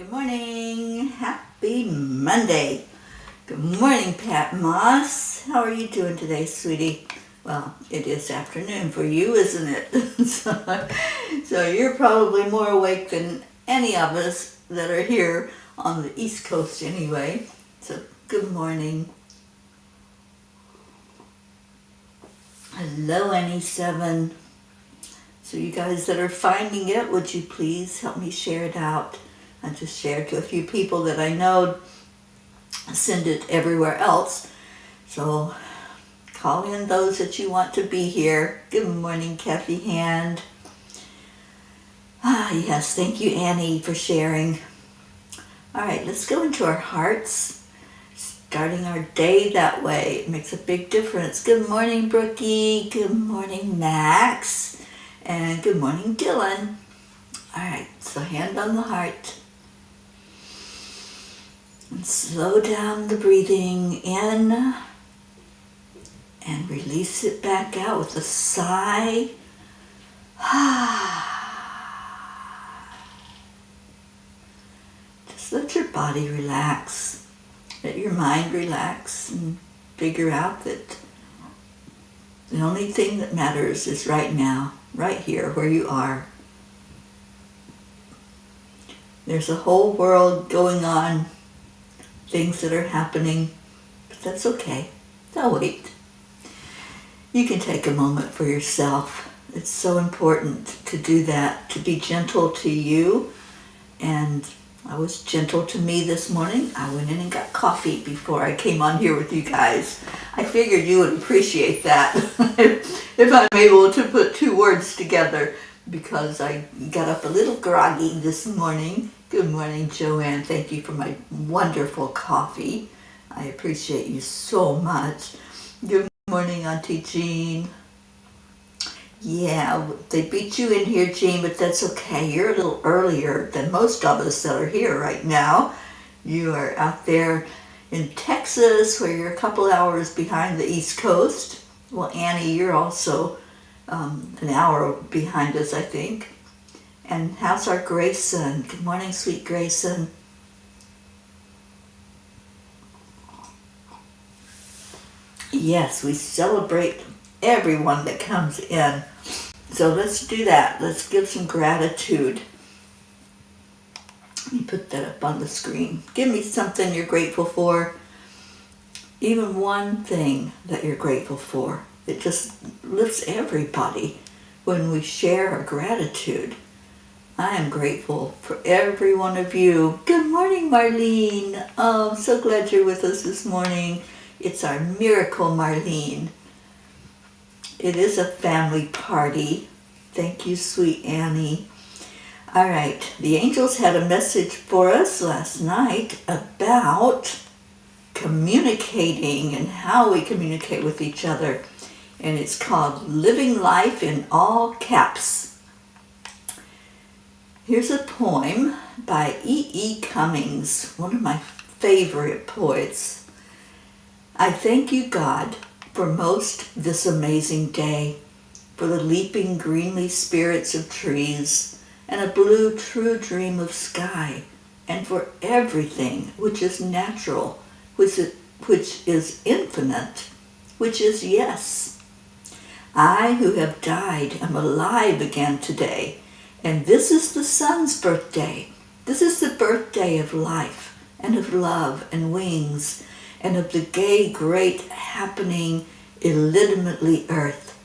Good morning. Happy Monday. Good morning, Pat Moss. How are you doing today, sweetie? Well, it is afternoon for you, isn't it? so you're probably more awake than any of us that are here on the East Coast anyway. So good morning. Hello, Annie7. So you guys that are finding it, would you please help me share it out? I just shared to a few people that I know, send it everywhere else. So call in those that you want to be here. Good morning, Kathy Hand. Yes, thank you, Annie, for sharing. All right, let's go into our hearts. Starting our day that way, it makes a big difference. Good morning, Brookie. Good morning, Max. And good morning, Dylan. All right, so hand on the heart. And slow down the breathing in and release it back out with a sigh. Just let your body relax. Let your mind relax and figure out that the only thing that matters is right now, right here where you are. There's a whole world going on, things that are happening, but that's okay. They'll wait. You can take a moment for yourself. It's so important to do that, to be gentle to you. And I was gentle to me this morning. I went in and got coffee before I came on here with you guys. I figured you would appreciate that if I'm able to put two words together, because I got up a little groggy this morning. Good morning, Joanne. Thank you for my wonderful coffee. I appreciate you so much. Good morning, Auntie Jean. Yeah, they beat you in here, Jean, but that's okay. You're a little earlier than most of us that are here right now. You are out there in Texas, where you're a couple hours behind the East Coast. Well, Annie, you're also an hour behind us, I think. And how's our Grayson? Good morning, sweet Grayson. Yes, we celebrate everyone that comes in. So let's do that. Let's give some gratitude. Let me put that up on the screen. Give me something you're grateful for. Even one thing that you're grateful for. It just lifts everybody when we share our gratitude. I am grateful for every one of you. Good morning, Marlene. Oh, I'm so glad you're with us this morning. It's our miracle, Marlene. It is a family party. Thank you, sweet Annie. All right, the angels had a message for us last night about communicating and how we communicate with each other. And it's called Living Life in All Caps. Here's a poem by E. Cummings, one of my favorite poets. I thank you, God, for most this amazing day, for the leaping greenly spirits of trees and a blue true dream of sky, and for everything which is natural, which is infinite, which is yes. I who have died am alive again today, and this is the sun's birthday. This is the birthday of life and of love and wings, and of the gay, great, happening, illitimately earth.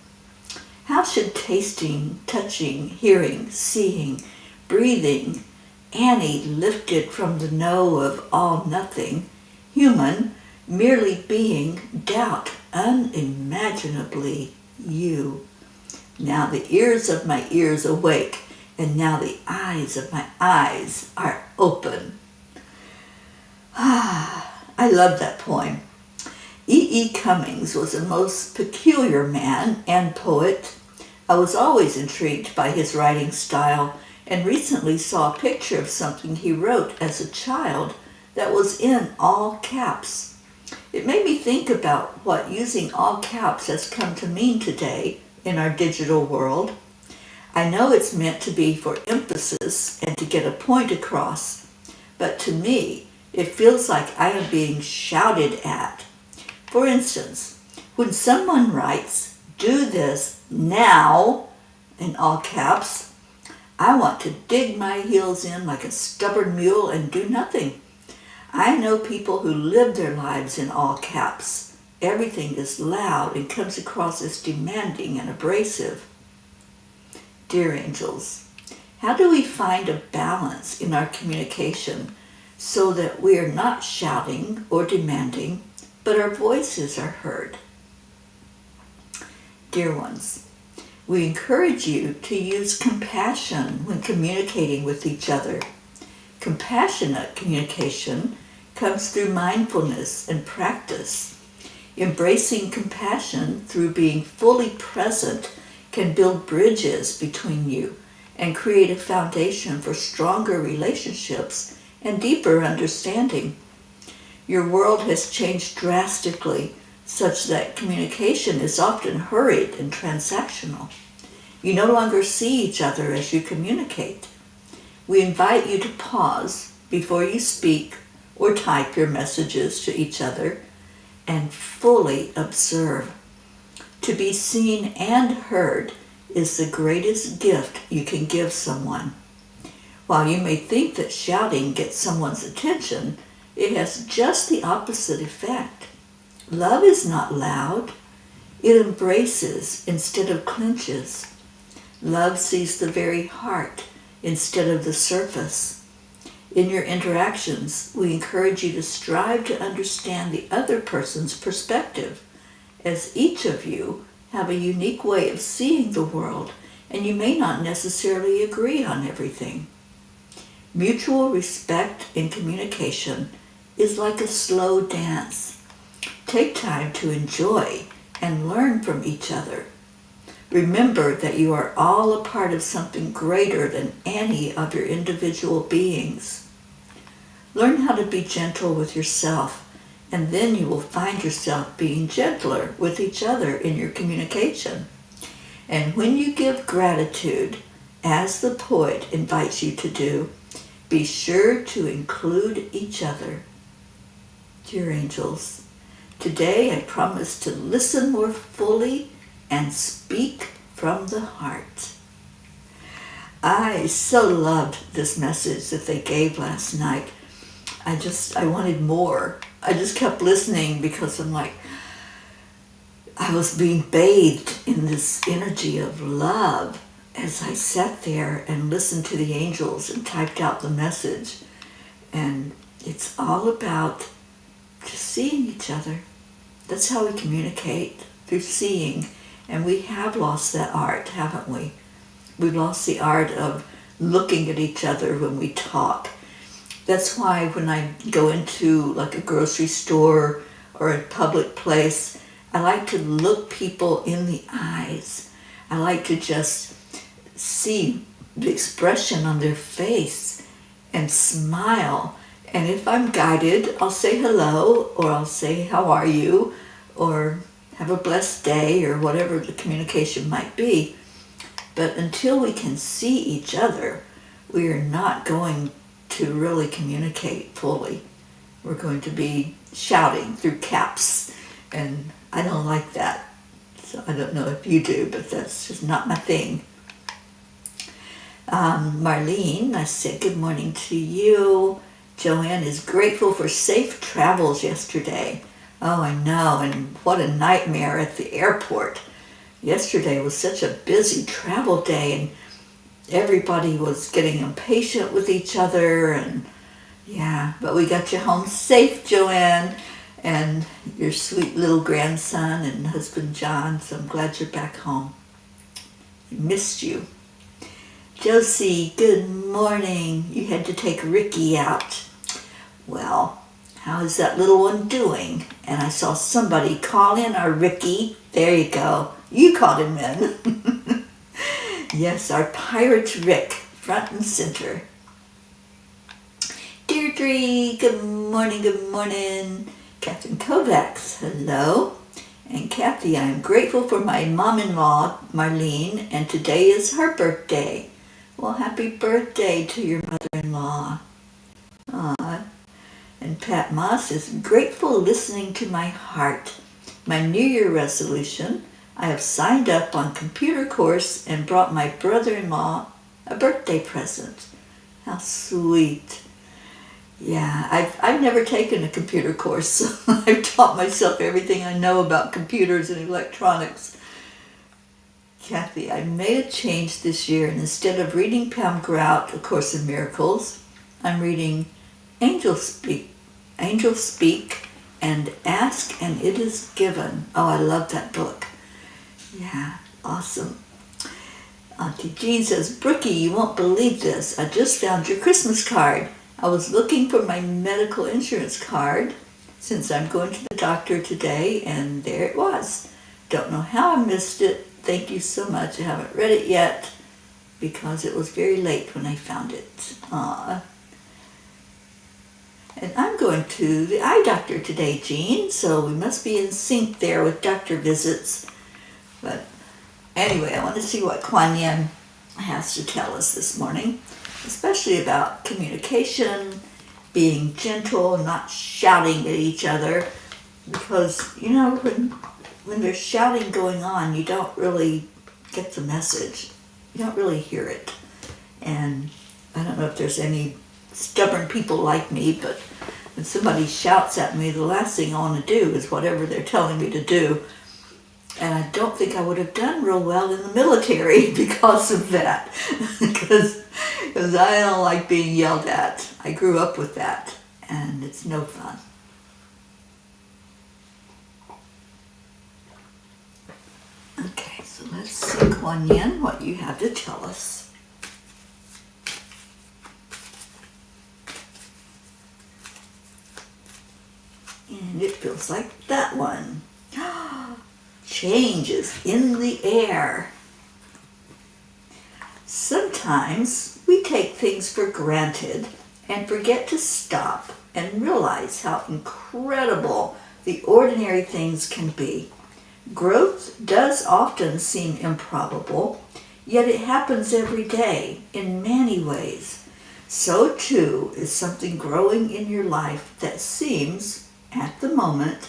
How should tasting, touching, hearing, seeing, breathing, Annie lifted from the know of all nothing, human, merely being, doubt unimaginably you. Now the ears of my ears awake, and now the eyes of my eyes are open. I love that poem. E. Cummings was a most peculiar man and poet. I was always intrigued by his writing style, and recently saw a picture of something he wrote as a child that was in all caps. It made me think about what using all caps has come to mean today in our digital world. I know it's meant to be for emphasis and to get a point across, but to me, it feels like I am being shouted at. For instance, when someone writes, "Do this now," in all caps, I want to dig my heels in like a stubborn mule and do nothing. I know people who live their lives in all caps. Everything is loud and comes across as demanding and abrasive. Dear angels, how do we find a balance in our communication so that we are not shouting or demanding, but our voices are heard? Dear ones, we encourage you to use compassion when communicating with each other. Compassionate communication comes through mindfulness and practice. Embracing compassion through being fully present can build bridges between you and create a foundation for stronger relationships and deeper understanding. Your world has changed drastically, such that communication is often hurried and transactional. You no longer see each other as you communicate. We invite you to pause before you speak or type your messages to each other and fully observe. To be seen and heard is the greatest gift you can give someone. While you may think that shouting gets someone's attention, it has just the opposite effect. Love is not loud. It embraces instead of clinches. Love sees the very heart instead of the surface. In your interactions, we encourage you to strive to understand the other person's perspective, as each of you have a unique way of seeing the world, and you may not necessarily agree on everything. Mutual respect in communication is like a slow dance. Take time to enjoy and learn from each other. Remember that you are all a part of something greater than any of your individual beings. Learn how to be gentle with yourself, and then you will find yourself being gentler with each other in your communication. And when you give gratitude, as the poet invites you to do, be sure to include each other. Dear angels, today I promise to listen more fully and speak from the heart. I so loved this message that they gave last night. I wanted more. I just kept listening because I'm like, I was being bathed in this energy of love as I sat there and listened to the angels and typed out the message. And it's all about just seeing each other. That's how we communicate, through seeing. And we have lost that art, haven't we? We've lost the art of looking at each other when we talk. That's why when I go into like a grocery store or a public place, I like to look people in the eyes. I like to just see the expression on their face and smile. And if I'm guided, I'll say hello, or I'll say, "How are you?" or "Have a blessed day," or whatever the communication might be. But until we can see each other, we are not going to really communicate fully. We're going to be shouting through caps, and I don't like that. So I don't know if you do, but that's just not my thing. Marlene, I said good morning to you. Joanne is grateful for safe travels yesterday. Oh, I know, and what a nightmare at the airport. Yesterday was such a busy travel day, and everybody was getting impatient with each other, and yeah, but we got you home safe, Joanne, and your sweet little grandson and husband John, so I'm glad you're back home. I missed you. Josie, good morning. You had to take Ricky out. Well, how is that little one doing? And I saw somebody call in our Ricky. There you go. You called him in. Yes, our pirate Rick, front and center. Deirdre, good morning, good morning. Catherine Kovacs, hello. And Kathy, I am grateful for my mom-in-law, Marlene, and today is her birthday. Well, happy birthday to your mother-in-law. And Pat Moss is grateful listening to my heart. My New Year resolution, I have signed up on computer course and brought my brother-in-law a birthday present. How sweet. Yeah, I've never taken a computer course, so I've taught myself everything I know about computers and electronics. Kathy, I made a change this year, and instead of reading Pam Grout, A Course in Miracles, I'm reading Angel Speak, and Ask and It Is Given. Oh, I love that book. Yeah, awesome. Auntie Jean says, Brookie, you won't believe this. I just found your Christmas card. I was looking for my medical insurance card since I'm going to the doctor today, and there it was. Don't know how I missed it. Thank you so much. I haven't read it yet because it was very late when I found it. Aww. And I'm going to the eye doctor today, Jean, so we must be in sync there with doctor visits. But anyway, I want to see what Kuan Yin has to tell us this morning, especially about communication, being gentle, not shouting at each other, because, you know, when there's shouting going on, you don't really get the message. You don't really hear it. And I don't know if there's any stubborn people like me, but when somebody shouts at me, the last thing I want to do is whatever they're telling me to do. And I don't think I would have done real well in the military because of that. because I don't like being yelled at. I grew up with that, and it's no fun. Okay, so let's see, Kuan Yin, what you have to tell us. And it feels like that one. Change is in the air. Sometimes we take things for granted and forget to stop and realize how incredible the ordinary things can be. Growth does often seem improbable, yet it happens every day in many ways. So too is something growing in your life that seems, at the moment,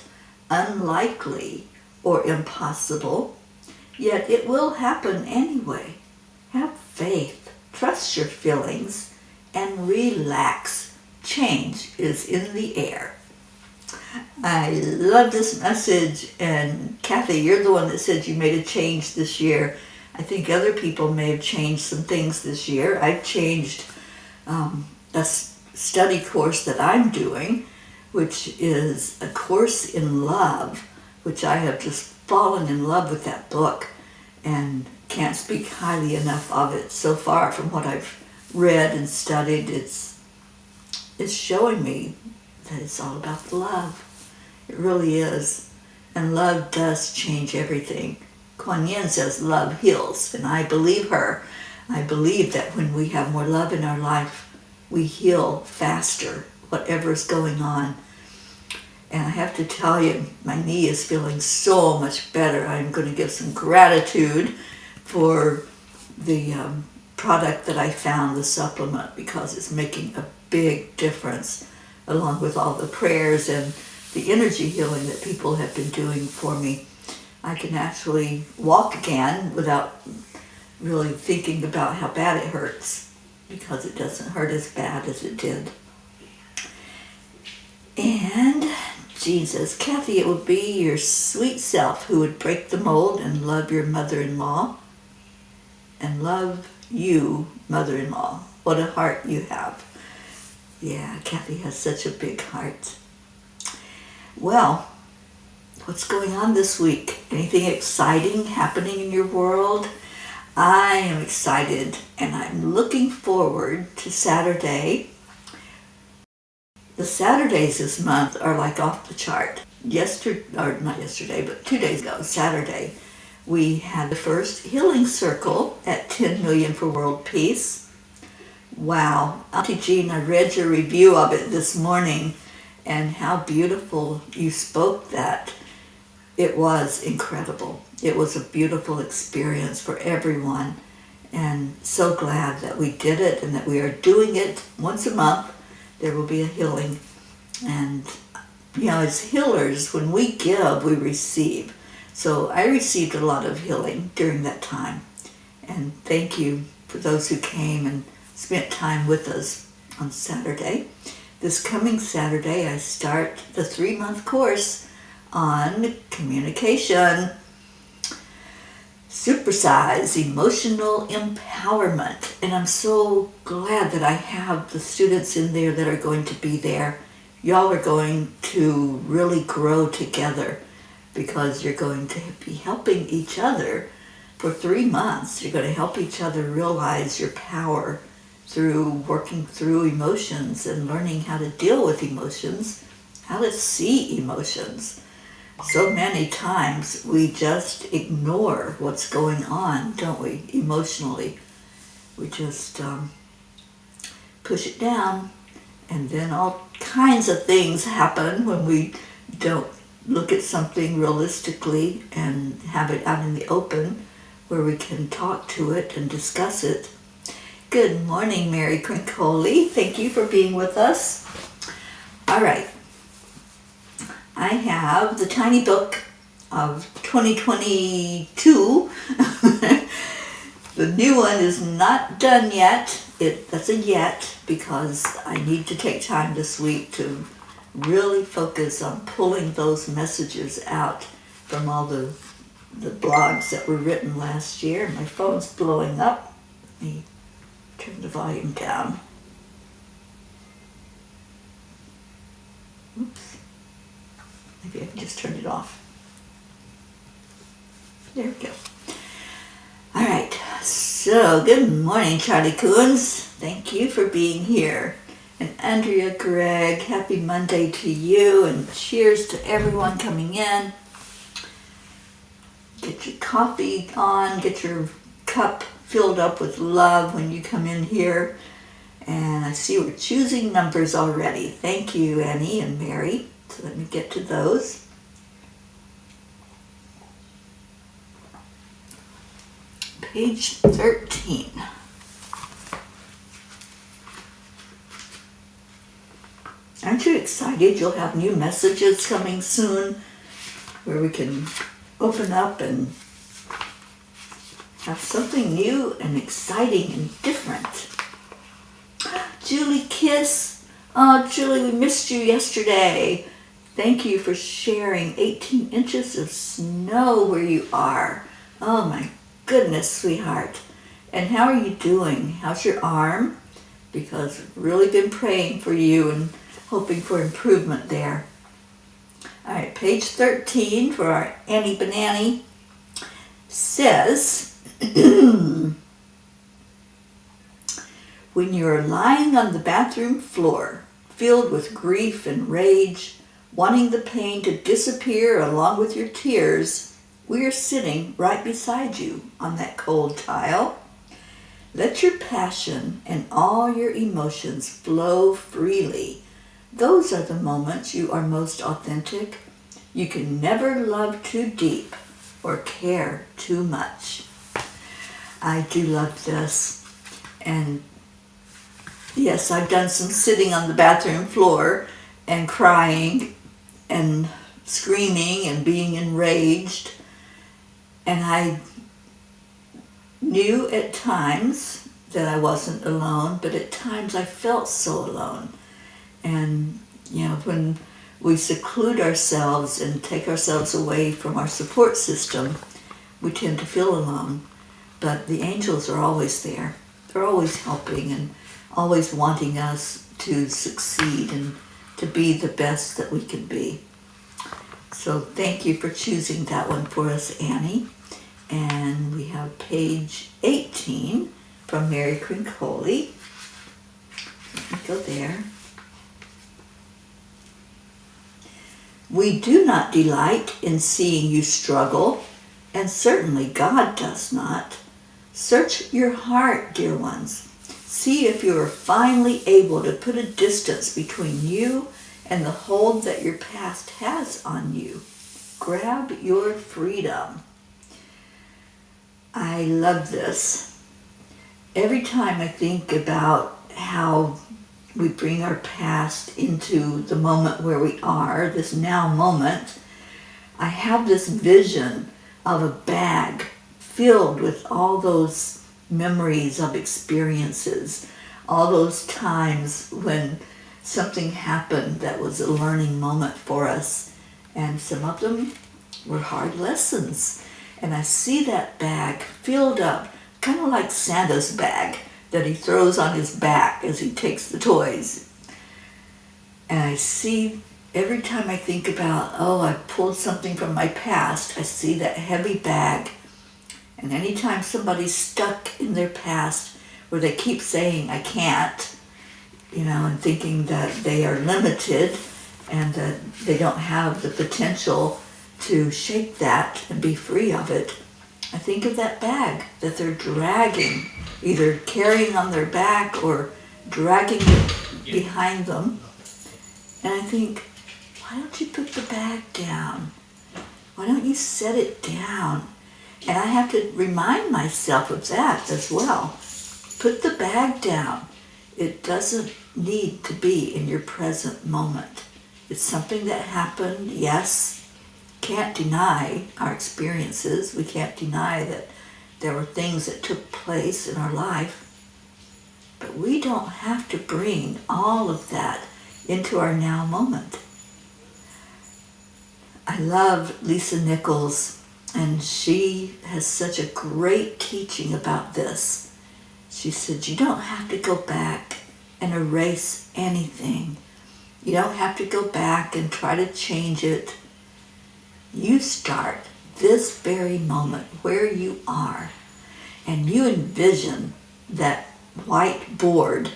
unlikely or impossible, yet it will happen anyway. Have faith, trust your feelings, and relax. Change is in the air. I love this message, and Kathy, you're the one that said you made a change this year. I think other people may have changed some things this year. I've changed a study course that I'm doing, which is a course in love, which I have just fallen in love with that book and can't speak highly enough of it so far. From what I've read and studied, it's showing me that it's all about love. It really is. And love does change everything. Kuan Yin says love heals, and I believe her. I believe that when we have more love in our life, we heal faster, whatever's going on. And I have to tell you, my knee is feeling so much better. I'm going to give some gratitude for the product that I found, the supplement, because it's making a big difference, along with all the prayers and the energy healing that people have been doing for me. I can actually walk again without really thinking about how bad it hurts, because it doesn't hurt as bad as it did. And Jean says, Kathy, it would be your sweet self who would break the mold and love your mother-in-law and love you, mother-in-law. What a heart you have. Yeah, Kathy has such a big heart. Well, what's going on this week? Anything exciting happening in your world? I am excited, and I'm looking forward to Saturday. The Saturdays this month are like off the chart. Not yesterday, but 2 days ago, Saturday, we had the first healing circle at 10 million for world peace. Wow. Auntie Jean, I read your review of it this morning, and how beautiful you spoke that. It was incredible. It was a beautiful experience for everyone, and so glad that we did it and that we are doing it once a month. there will be a healing. And, as healers, when we give, we receive. So I received a lot of healing during that time. And thank you for those who came and spent time with us on Saturday. This coming Saturday, I start the 3-month course on communication, supersize, emotional empowerment. And I'm so glad that I have the students in there that are going to be there. Y'all are going to really grow together because you're going to be helping each other for 3 months. You're going to help each other realize your power through working through emotions and learning how to deal with emotions, how to see emotions. So many times we just ignore what's going on, don't we, emotionally. We just push it down, and then all kinds of things happen when we don't look at something realistically and have it out in the open where we can talk to it and discuss it. Good morning, Mary Crincoli. Thank you for being with us. All right. I have the tiny book of 2022. The new one is not done yet. That's a yet, because I need to take time this week to really focus on pulling those messages out from all the blogs that were written last year. My phone's blowing up. Let me turn the volume down. Oops. Maybe I can just turn it off. There we go. All right. So, good morning, Charlie Coons. Thank you for being here. And Andrea Gregg, happy Monday to you, and cheers to everyone coming in. Get your coffee on, get your cup filled up with love when you come in here. And I see we're choosing numbers already. Thank you, Annie and Mary. So let me get to those. Page 13. Aren't you excited? You'll have new messages coming soon where we can open up and have something new and exciting and different. Julie Kiss. Oh, Julie, we missed you yesterday. Thank you for sharing 18 inches of snow where you are. Oh my goodness, sweetheart. And how are you doing? How's your arm? Because I've really been praying for you and hoping for improvement there. All right, page 13 for our Annie Banani says, when you're lying on the bathroom floor, filled with grief and rage, wanting the pain to disappear along with your tears, we are sitting right beside you on that cold tile. Let your passion and all your emotions flow freely. Those are the moments you are most authentic. You can never love too deep or care too much. I do love this. And yes, I've done some sitting on the bathroom floor and crying and screaming and being enraged. And I knew at times that I wasn't alone, but at times I felt so alone. And, when we seclude ourselves and take ourselves away from our support system, we tend to feel alone. But the angels are always there. They're always helping and always wanting us to succeed and to be the best that we can be. So thank you for choosing that one for us, Annie. And we have page 18 from Mary Crincoli. Let me go there. We do not delight in seeing you struggle, and certainly God does not. Search your heart, dear ones. See if you are finally able to put a distance between you and the hold that your past has on you. Grab your freedom. I love this. Every time I think about how we bring our past into the moment where we are, this now moment. I have this vision of a bag filled with all those memories of experiences, all those times when something happened that was a learning moment for us. And some of them were hard lessons. And I see that bag filled up, kind of like Santa's bag that he throws on his back as he takes the toys. And I see, every time I think about, I pulled something from my past, I see that heavy bag. And anytime somebody's stuck in their past where they keep saying, I can't, and thinking that they are limited and that they don't have the potential to shake that and be free of it, I think of that bag that they're dragging, either carrying on their back or dragging it behind them. And I think, why don't you put the bag down? Why don't you set it down? And I have to remind myself of that as well. Put the bag down. It doesn't need to be in your present moment. It's something that happened, yes. Can't deny our experiences. We can't deny that there were things that took place in our life. But we don't have to bring all of that into our now moment. I love Lisa Nichols, and she has such a great teaching about this. She said, you don't have to go back and erase anything. You don't have to go back and try to change it. You start this very moment where you are, and you envision that white board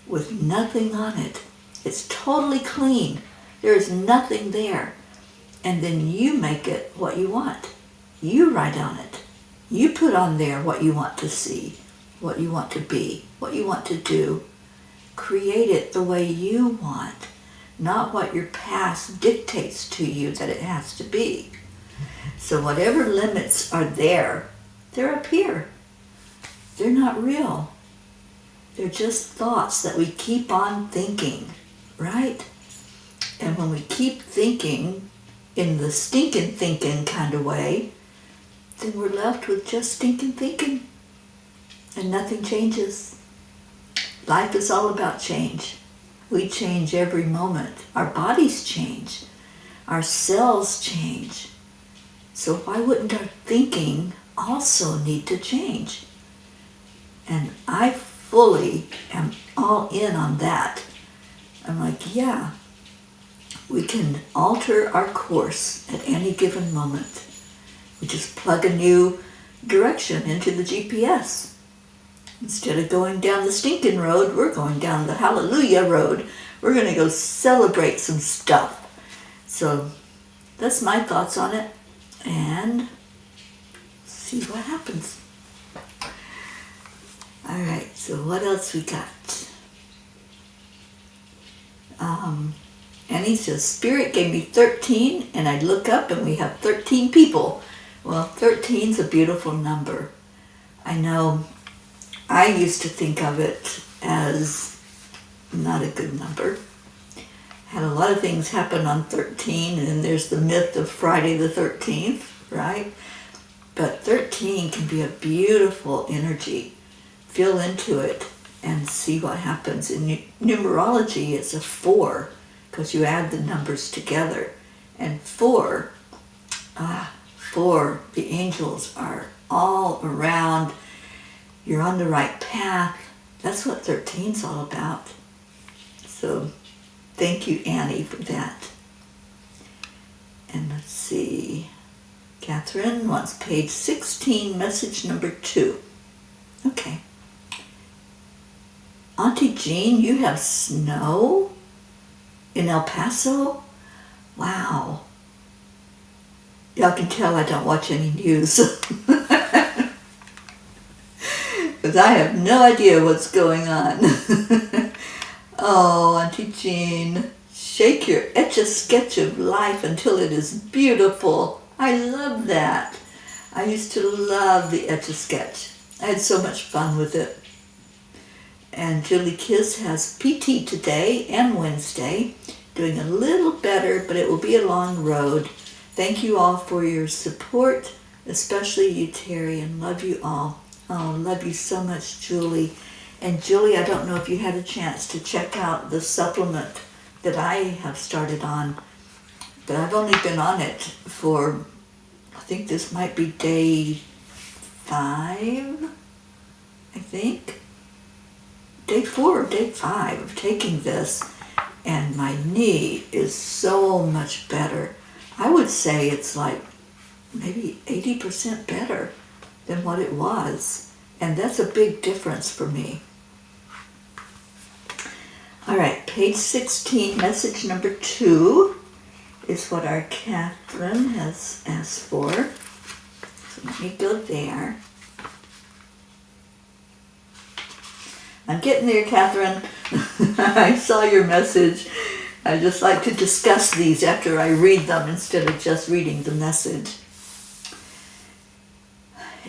with nothing on it. It's totally clean. There's nothing there. And then you make it what you want. You write on it. You put on there what you want to see, what you want to be, what you want to do. Create it the way you want, not what your past dictates to you that it has to be. So whatever limits are there, they're up here. They're not real. They're just thoughts that we keep on thinking, right? And when we keep thinking in the stinking thinking kind of way, then we're left with just stinking thinking. And nothing changes. Life is all about change. We change every moment. Our bodies change. Our cells change. So why wouldn't our thinking also need to change? And I fully am all in on that. I'm like, yeah, we can alter our course at any given moment. We just plug a new direction into the GPS. Instead of going down the stinking road, we're going down the hallelujah road. We're going to go celebrate some stuff. So that's my thoughts on it. And see what happens. All right, so what else we got? Annie says, Spirit gave me 13, and I look up and we have 13 people. Well, 13's a beautiful number. I know I used to think of it as not a good number. Had a lot of things happen on 13, and then there's the myth of Friday the 13th, right? But 13 can be a beautiful energy. Feel into it and see what happens. In numerology, it's a 4, because you add the numbers together. And 4, the angels are all around. You're on the right path. That's what 13's all about. So thank you, Annie, for that. And let's see. Catherine wants page 16, message number 2. Okay. Auntie Jean, you have snow in El Paso? Wow. Y'all can tell I don't watch any news. Because I have no idea what's going on. Oh, Auntie Jean, shake your Etch-a-Sketch of life until it is beautiful. I love that. I used to love the Etch-a-Sketch. I had so much fun with it. And Julie Kiss has PT today and Wednesday, doing a little better, but it will be a long road. Thank you all for your support, especially you, Teri, and love you all. Oh, love you so much, Julie. And Julie, I don't know if you had a chance to check out the supplement that I have started on, but I've only been on it for, I think this might be day 5, I think. Day 4 or day 5 of taking this, and my knee is so much better. I would say it's like maybe 80% better than what it was, and that's a big difference for me. All right, page 16, message number 2 is what our Catherine has asked for. So let me go there. I'm getting there, Catherine. I saw your message. I just like to discuss these after I read them instead of just reading the message.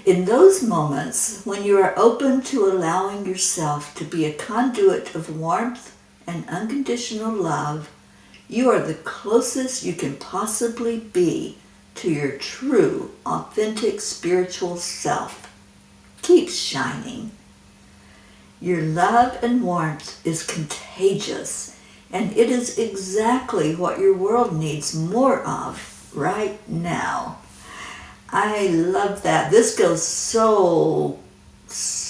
In those moments when you are open to allowing yourself to be a conduit of warmth and unconditional love, you are the closest you can possibly be to your true, authentic spiritual self. Keep shining. Your love and warmth is contagious, and it is exactly what your world needs more of right now. I love that. This goes so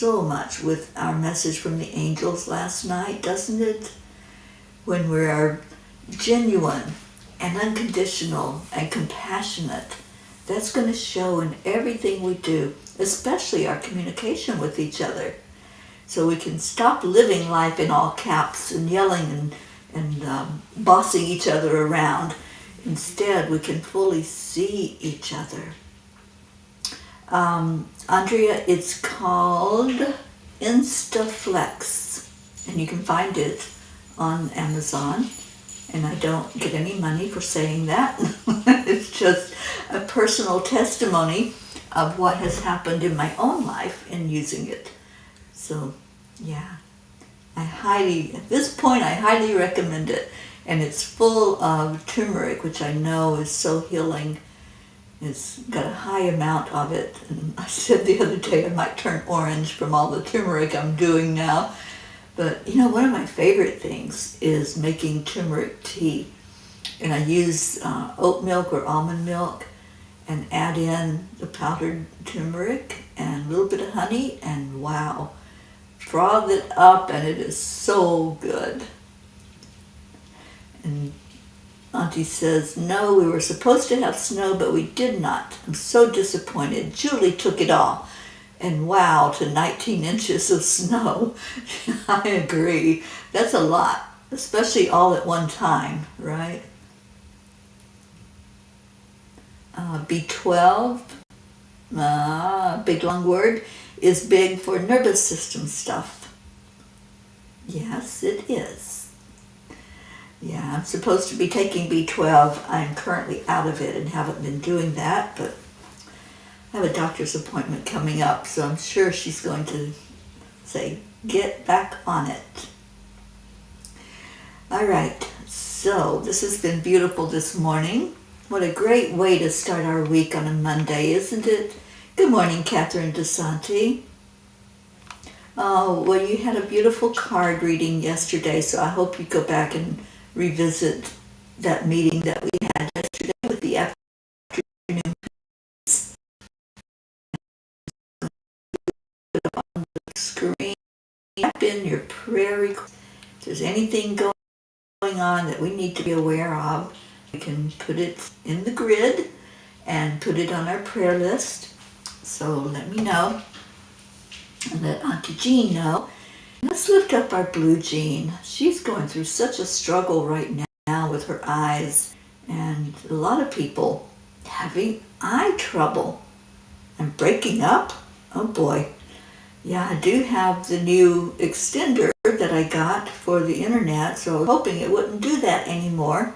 much with our message from the angels last night, doesn't it? When we are genuine and unconditional and compassionate, that's going to show in everything we do, especially our communication with each other. So we can stop living life in all caps and yelling and bossing each other around. Instead, we can fully see each other. Andrea, it's called Instaflex, and you can find it on Amazon. And I don't get any money for saying that. It's just a personal testimony of what has happened in my own life in using it. So, yeah, at this point, I highly recommend it. And it's full of turmeric, which I know is so healing. It's got a high amount of it. And I said the other day I might turn orange from all the turmeric I'm doing now. But, one of my favorite things is making turmeric tea. And I use oat milk or almond milk and add in the powdered turmeric and a little bit of honey, and wow, froth it up, and it is so good. And Auntie says, no, we were supposed to have snow, but we did not. I'm so disappointed. Julie took it all. And wow, to 19 inches of snow. I agree. That's a lot, especially all at one time, right? B12, big long word, is big for nervous system stuff. Yes, it is. Yeah, I'm supposed to be taking B12. I'm currently out of it and haven't been doing that, but I have a doctor's appointment coming up, so I'm sure she's going to say, get back on it. All right, so this has been beautiful this morning. What a great way to start our week on a Monday, isn't it? Good morning, Catherine DeSanti. Oh, well, you had a beautiful card reading yesterday, so I hope you go back and revisit that meeting that we had yesterday with the afternoon on the screen. Type in your prayer request. If there's anything going on that we need to be aware of, we can put it in the grid and put it on our prayer list. So let me know and let Auntie Jean know. Let's lift up our Blue Jean. She's going through such a struggle right now with her eyes, and a lot of people having eye trouble and breaking up. Oh boy. Yeah, I do have the new extender that I got for the internet, so I was hoping it wouldn't do that anymore.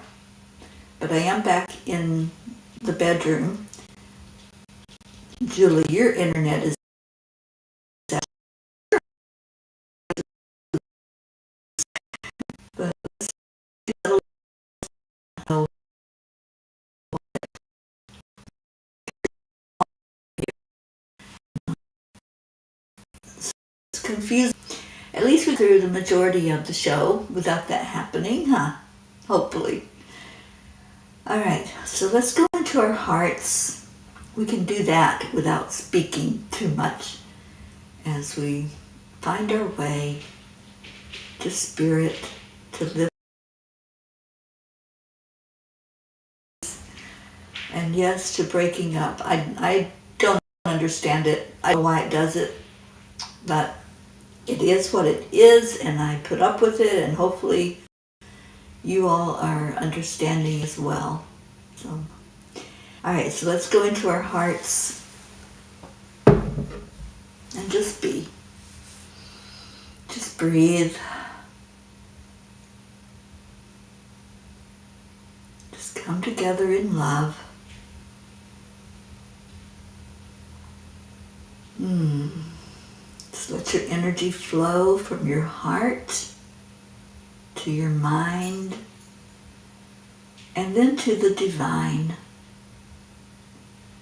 But I am back in the bedroom. Julie, your internet is confusing. At least we through the majority of the show without that happening, huh? Hopefully. All right, so let's go into our hearts. We can do that without speaking too much as we find our way to spirit, to live. And yes, to breaking up. I don't understand it. I don't know why it does it, but it is what it is, and I put up with it, and hopefully you all are understanding as well. So, all right, so let's go into our hearts and just be. Just breathe. Just come together in love. Just let your energy flow from your heart to your mind and then to the divine.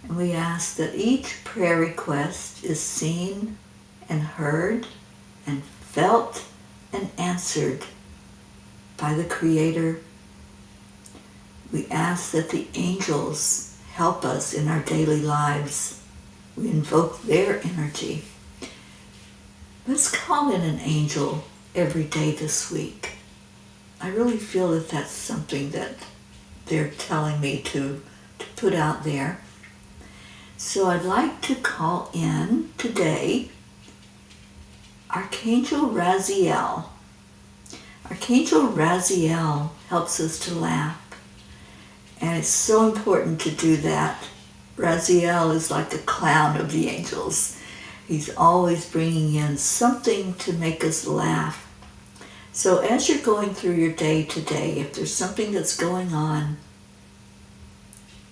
And we ask that each prayer request is seen and heard and felt and answered by the Creator. We ask that the angels help us in our daily lives. We invoke their energy. Let's call in an angel every day this week. I really feel that that's something that they're telling me to put out there. So I'd like to call in today Archangel Raziel. Archangel Raziel helps us to laugh. And it's so important to do that. Raziel is like the clown of the angels. He's always bringing in something to make us laugh. So as you're going through your day today, if there's something that's going on,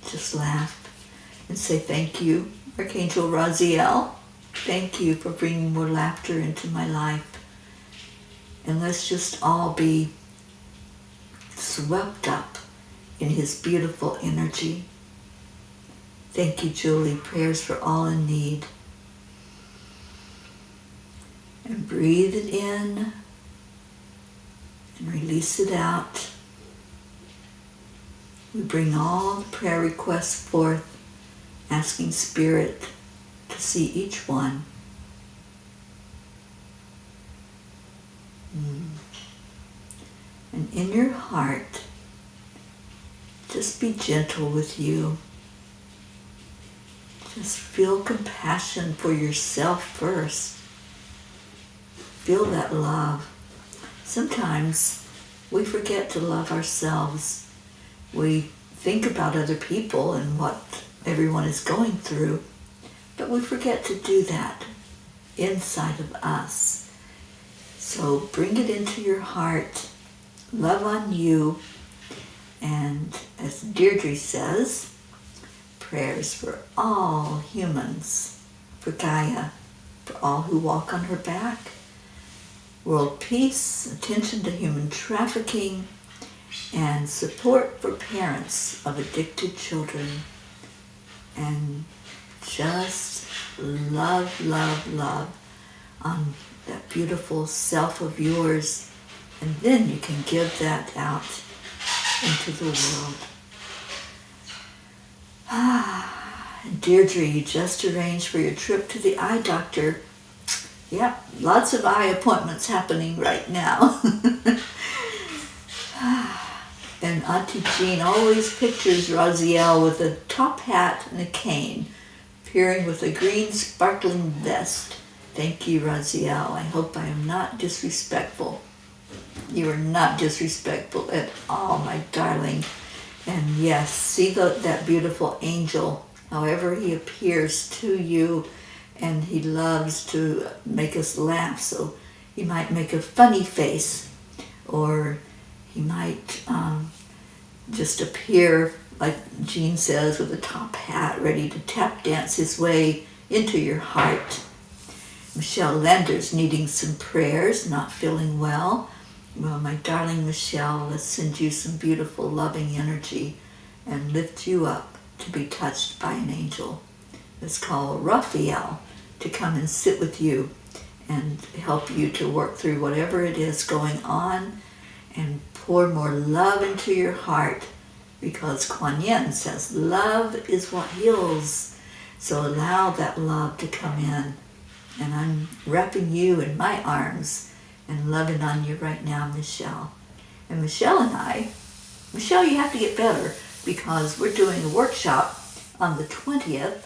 just laugh and say thank you, Archangel Raziel. Thank you for bringing more laughter into my life. And let's just all be swept up in his beautiful energy. Thank you, Julie. Prayers for all in need. And breathe it in and release it out. We bring all the prayer requests forth, asking Spirit to see each one. And in your heart, just be gentle with you. Just feel compassion for yourself first. Feel that love. Sometimes we forget to love ourselves. We think about other people and what everyone is going through, but we forget to do that inside of us. So bring it into your heart. Love on you. And as Deirdre says, prayers for all humans, for Gaia, for all who walk on her back, world peace, attention to human trafficking, and support for parents of addicted children. And just love, love, love on that beautiful self of yours, and then you can give that out into the world. And Deirdre, you just arranged for your trip to the eye doctor. Yep, lots of eye appointments happening right now. And Auntie Jean always pictures Raziel with a top hat and a cane, appearing with a green sparkling vest. Thank you, Raziel. I hope I am not disrespectful. You are not disrespectful at all, my darling. And yes, see that beautiful angel, however he appears to you, and he loves to make us laugh. So he might make a funny face, or he might just appear, like Jean says, with a top hat, ready to tap dance his way into your heart. Michelle Landers needing some prayers, not feeling well. Well, my darling Michelle, let's send you some beautiful, loving energy and lift you up to be touched by an angel. Let's call Raphael to come and sit with you and help you to work through whatever it is going on and pour more love into your heart, because Kuan Yin says love is what heals. So allow that love to come in. And I'm wrapping you in my arms and loving on you right now, Michelle. And Michelle and I, Michelle, you have to get better, because we're doing a workshop on the 20th,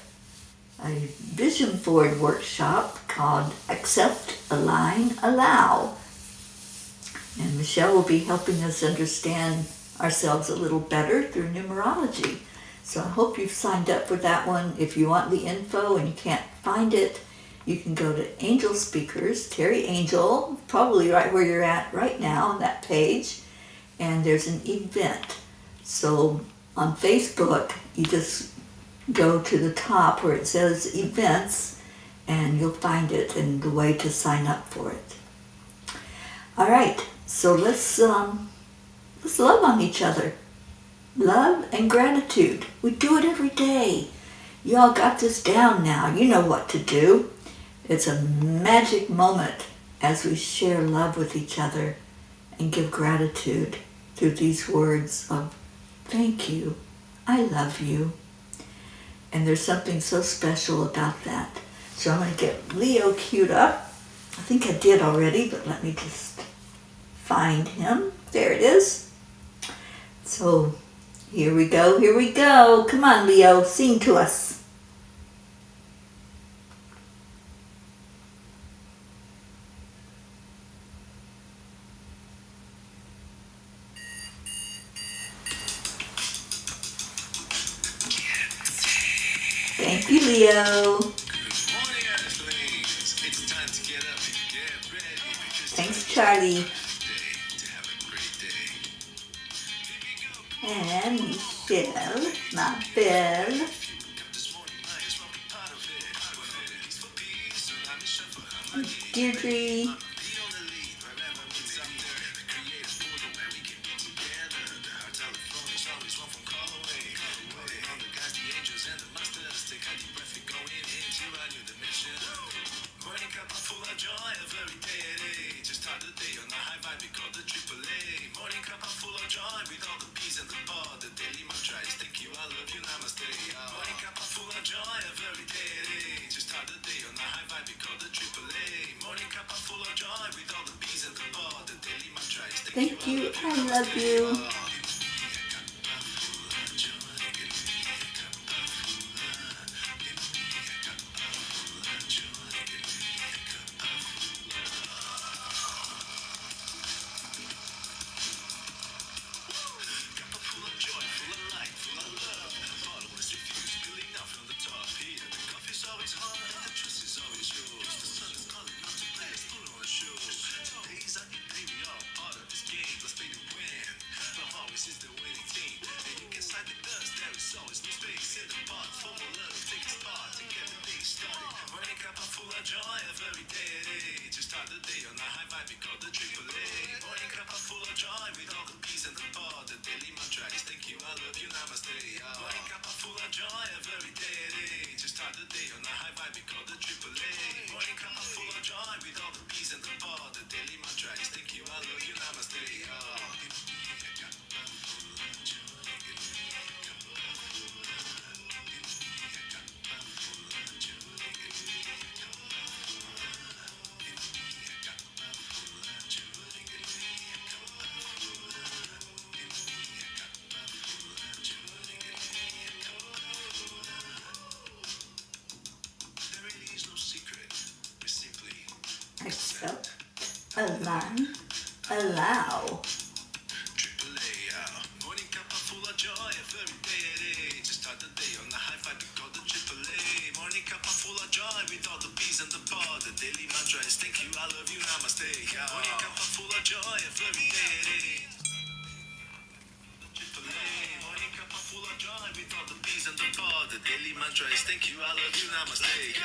a vision board workshop called Accept, Align, Allow. And Michelle will be helping us understand ourselves a little better through numerology. So I hope you've signed up for that one. If you want the info and you can't find it, you can go to Angel Speakers, Teri Angel, probably right where you're at right now on that page, and there's an event. So on Facebook, you just go to the top where it says events, and you'll find it and the way to sign up for it. All right, so let's love on each other. Love and gratitude. We do it every day. Y'all got this down now. You know what to do. It's a magic moment as we share love with each other and give gratitude through these words of thank you, I love you. And there's something so special about that. So I'm going to get Leo queued up. I think I did already, but let me just find him. There it is. So here we go, here we go. Come on, Leo, sing to us. Thank you, Leo. Thanks, Charlie. And Michelle, my belle. Deirdre. Morning Cuppa full of joy of every day. Just start the day on a high vibe, we call the AAA. Morning Cuppa full of joy with all the peas and the pod. The daily mantra is thank you, I love you, namaste. Morning Cuppa full of joy of every day. Just start the day on a high vibe, we call the AAA. Morning Cuppa full of joy with all the peas and the pod. The daily mantra is thank you, I love you. Joy of every day. Just start the day on a high vibe, we call the AAA. Morning Cuppa full of joy with all the peas and the pod. The daily mantra is thank you, I love you, namaste. Morning Cuppa full of joy of every day. Just start the day on a high vibe, we call the AAA. Morning Cuppa full of joy with all the peas and the pod. The daily mantra is thank you, I love you, namaste. Accept, align, allow. Morning Cuppa full of joy every day. Just start the day on a high vibe, we call the AAA. Morning Cuppa full of joy with all the peas and the pod. The daily mantra is thank you, I love you, namaste. Morning Cuppa full of joy every day. Morning Cuppa full of joy with all the peas and the pod. The daily mantra is thank you, I love you, namaste.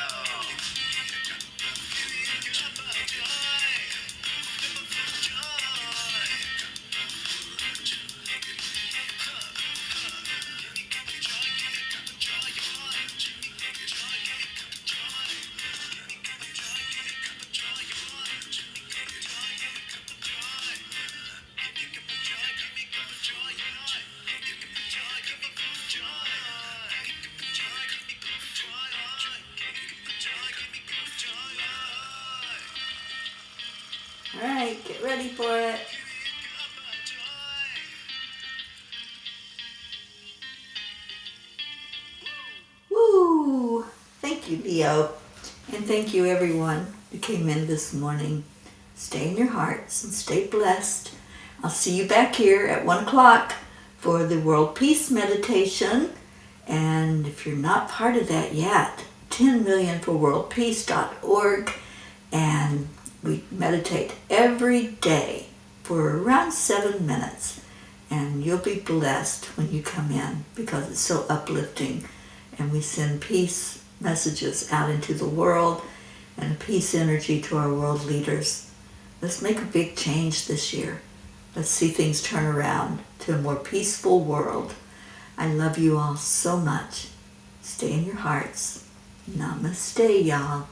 for it. Woo! Thank you, Leo. And thank you, everyone who came in this morning. Stay in your hearts and stay blessed. I'll see you back here at 1 o'clock for the World Peace Meditation. And if you're not part of that yet, 10millionforworldpeace.org. And we meditate every day for around 7 minutes. And you'll be blessed when you come in because it's so uplifting. And we send peace messages out into the world and peace energy to our world leaders. Let's make a big change this year. Let's see things turn around to a more peaceful world. I love you all so much. Stay in your hearts. Namaste, y'all.